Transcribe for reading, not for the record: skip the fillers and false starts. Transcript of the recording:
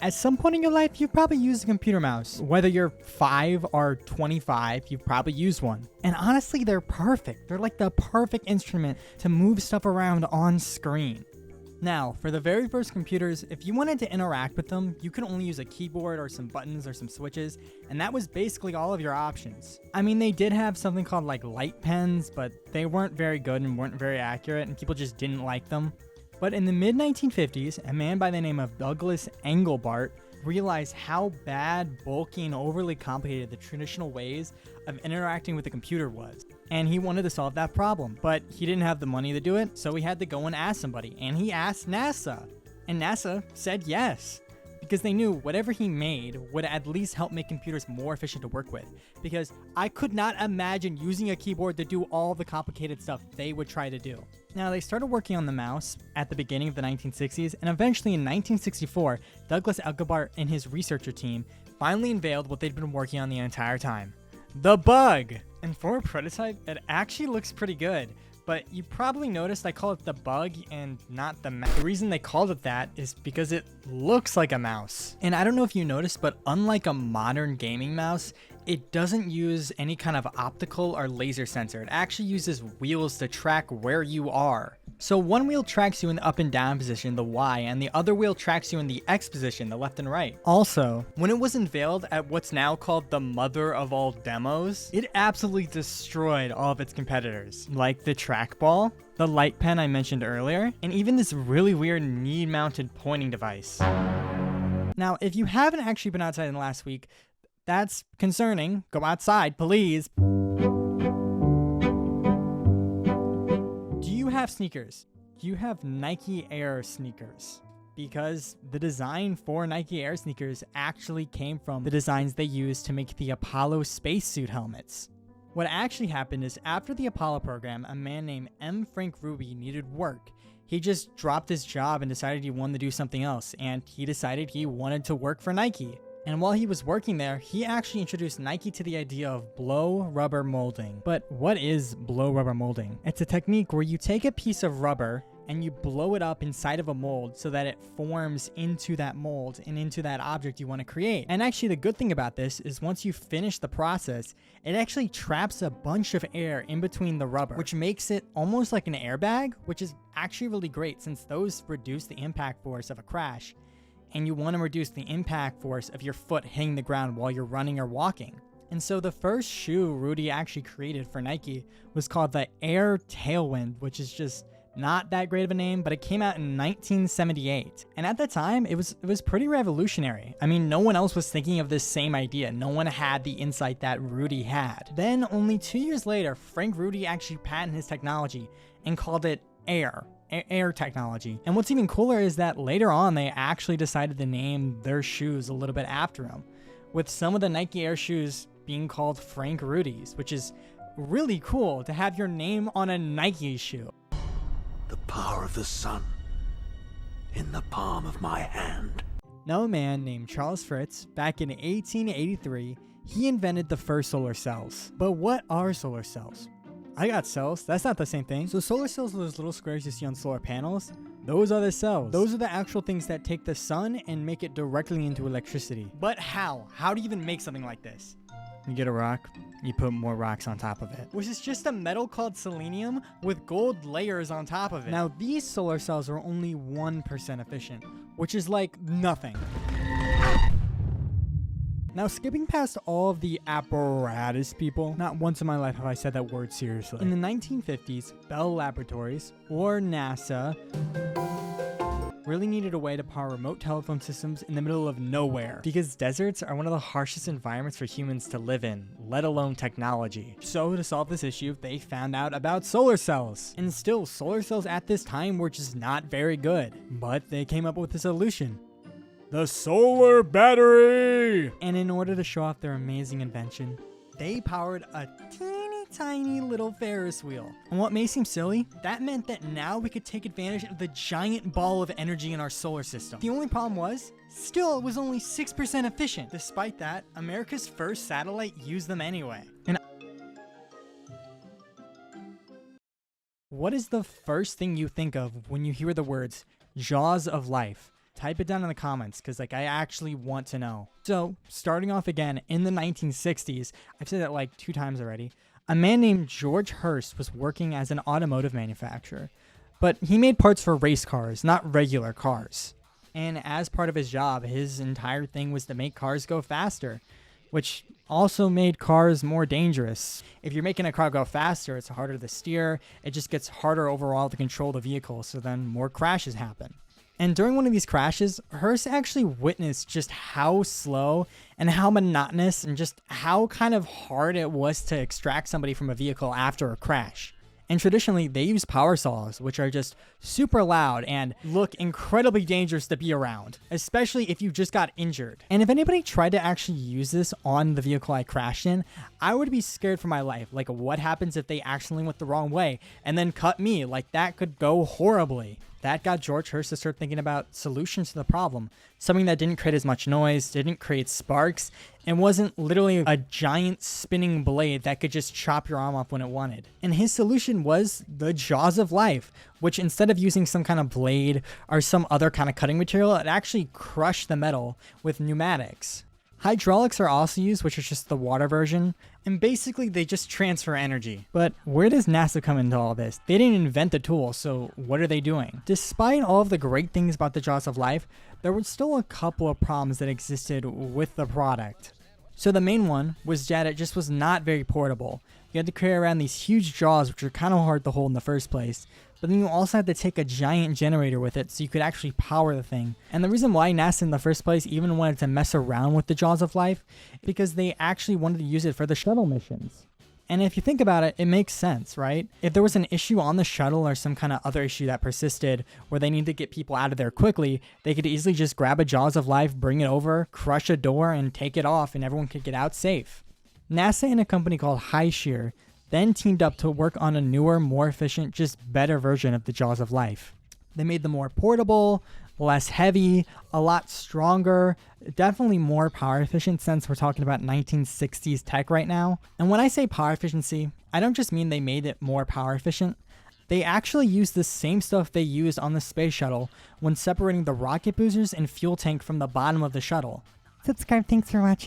At some point in your life, you've probably used a computer mouse. Whether you're 5 or 25, you've probably used one. And honestly, they're perfect. They're like the perfect instrument to move stuff around on screen. Now, for the very first computers, if you wanted to interact with them, you could only use a keyboard or some buttons or some switches, and that was basically all of your options. I mean, they did have something called like light pens, but they weren't very good and weren't very accurate, and people just didn't like them. But in the mid-1950s, a man by the name of Douglas Engelbart realized how bad, bulky, and overly complicated the traditional ways of interacting with a computer was. And he wanted to solve that problem, but he didn't have the money to do it, so he had to go and ask somebody, and he asked NASA. And NASA said yes, because they knew whatever he made would at least help make computers more efficient to work with, because I could not imagine using a keyboard to do all the complicated stuff they would try to do. Now, they started working on the mouse at the beginning of the 1960s, and eventually in 1964, Douglas Engelbart and his researcher team finally unveiled what they'd been working on the entire time: the bug. And for a prototype, it actually looks pretty good, but you probably noticed I call it the bug and not the mouse. The reason they called it that is because it looks like a mouse. And I don't know if you noticed, but unlike a modern gaming mouse, it doesn't use any kind of optical or laser sensor. It actually uses wheels to track where you are. So one wheel tracks you in the up and down position, the Y, and the other wheel tracks you in the X position, the left and right. Also, when it was unveiled at what's now called the mother of all demos, it absolutely destroyed all of its competitors, like the trackball, the light pen I mentioned earlier, and even this really weird knee-mounted pointing device. Now, if you haven't actually been outside in the last week, that's concerning. Go outside, please. Do you have sneakers? Do you have Nike Air sneakers? Because the design for Nike Air sneakers actually came from the designs they used to make the Apollo spacesuit helmets. What actually happened is after the Apollo program, a man named M. Frank Ruby needed work. He just dropped his job and decided he wanted to do something else, and he decided he wanted to work for Nike. And while he was working there, he actually introduced Nike to the idea of blow rubber molding. But what is blow rubber molding? It's a technique where you take a piece of rubber and you blow it up inside of a mold so that it forms into that mold and into that object you want to create. And actually the good thing about this is once you finish the process, it actually traps a bunch of air in between the rubber, which makes it almost like an airbag, which is actually really great since those reduce the impact force of a crash. And you want to reduce the impact force of your foot hitting the ground while you're running or walking. And so the first shoe Rudy actually created for Nike was called the Air Tailwind, which is just not that great of a name, but it came out in 1978. And at the time, it was pretty revolutionary. I mean, no one else was thinking of this same idea. No one had the insight that Rudy had. Then only 2 years later, Frank Rudy actually patented his technology and called it Air technology. And what's even cooler is that later on, they actually decided to name their shoes a little bit after him, with some of the Nike Air shoes being called Frank Rudy's, which is really cool to have your name on a Nike shoe. The power of the sun in the palm of my hand. Now, a man named Charles Fritz, back in 1883, he invented the first solar cells. But what are solar cells? I got cells. That's not the same thing. So solar cells are those little squares you see on solar panels. Those are the cells. Those are the actual things that take the sun and make it directly into electricity. But how? How do you even make something like this? You get a rock, you put more rocks on top of it, which is just a metal called selenium with gold layers on top of it. Now, these solar cells are only 1% efficient, which is like nothing. Now, skipping past all of the apparatus people, not once in my life have I said that word seriously. In the 1950s, Bell Laboratories, or NASA, really needed a way to power remote telephone systems in the middle of nowhere, because deserts are one of the harshest environments for humans to live in, let alone technology. So to solve this issue, they found out about solar cells. And still, solar cells at this time were just not very good, but they came up with a solution: the solar battery! And in order to show off their amazing invention, they powered a teeny tiny little Ferris wheel. And what may seem silly, that meant that now we could take advantage of the giant ball of energy in our solar system. The only problem was, still it was only 6% efficient. Despite that, America's first satellite used them anyway. And what is the first thing you think of when you hear the words jaws of life? Type it down in the comments because like I actually want to know. So starting off again in the 1960s, I've said that like 2 times already, a man named George Hurst was working as an automotive manufacturer, but he made parts for race cars, not regular cars. And as part of his job, his entire thing was to make cars go faster, which also made cars more dangerous. If you're making a car go faster, it's harder to steer. It just gets harder overall to control the vehicle, so then more crashes happen. And during one of these crashes, Hearst actually witnessed just how slow and how monotonous and just how kind of hard it was to extract somebody from a vehicle after a crash. And traditionally, they use power saws, which are just super loud and look incredibly dangerous to be around, especially if you just got injured. And if anybody tried to actually use this on the vehicle I crashed in, I would be scared for my life. Like, what happens if they accidentally went the wrong way and then cut me? Like, that could go horribly. That got George Hurst to start thinking about solutions to the problem. Something that didn't create as much noise, didn't create sparks, and wasn't literally a giant spinning blade that could just chop your arm off when it wanted. And his solution was the Jaws of Life, which instead of using some kind of blade or some other kind of cutting material, it actually crushed the metal with pneumatics. Hydraulics are also used, which is just the water version, and basically they just transfer energy. But where does NASA come into all this? They didn't invent the tool, so what are they doing? Despite all of the great things about the Jaws of Life, there were still a couple of problems that existed with the product. So the main one was that it just was not very portable. You had to carry around these huge jaws, which are kind of hard to hold in the first place. But then you also had to take a giant generator with it so you could actually power the thing. And the reason why NASA in the first place even wanted to mess around with the Jaws of Life is because they actually wanted to use it for the shuttle missions. And if you think about it, it makes sense, right? If there was an issue on the shuttle or some kind of other issue that persisted where they need to get people out of there quickly, they could easily just grab a Jaws of Life, bring it over, crush a door, and take it off, and everyone could get out safe. NASA and a company called High Shear then teamed up to work on a newer, more efficient, just better version of the Jaws of Life. They made them more portable, less heavy, a lot stronger, definitely more power efficient since we're talking about 1960s tech right now. And when I say power efficiency, I don't just mean they made it more power efficient. They actually used the same stuff they used on the space shuttle when separating the rocket boosters and fuel tank from the bottom of the shuttle. Subscribe, thanks for watching.